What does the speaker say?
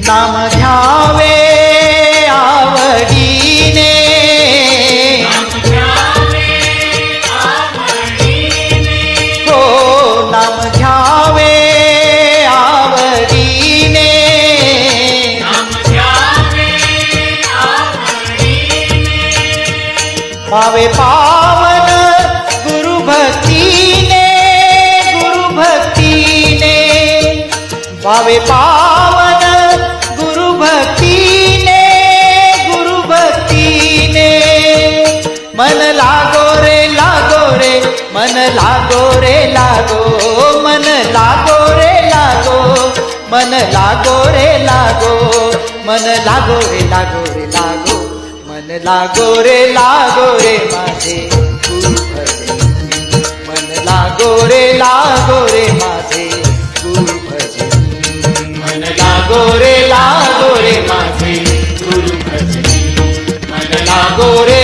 नाम घ्यावे आवडीने, हो नाम घ्यावे आवडीने, पावे पावन गुरु भक्तीने, गुरु भक्तीने, पावे पावन गुरु भक्तीने, गुरु भक्तीने, मन लागो रे लागो रे, मन लागो रे लागो, मन लागो रे लागो, मन लागो रे लागो, मन लागो रे लागो रे लागो, मन लागो रे माझे गुरु भजनी, मन लागो रे माझे गुरु भजनी, मन लागो रे माझे गुरु भजनी, मन लागो रे